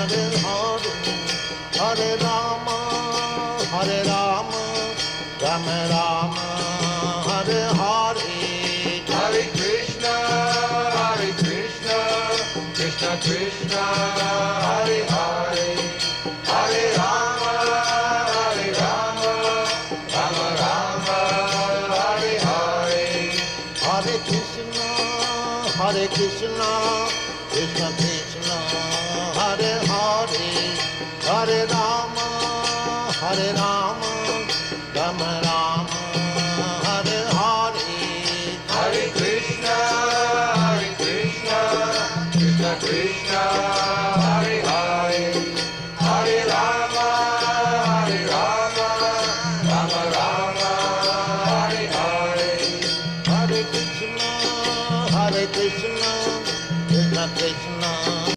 Hare Rama, Hare Rama, Rama Rama, Hare Hare. Hare Krishna, Krishna Krishna, Hare Hare, Hare Rama, Rama Rama, Hare Hare. Hare Krishna, Krishna Krishna, Hare Hare, Hare Rama, Rama Rama, Hare Hare. Hare Krishna, Krishna Krishna,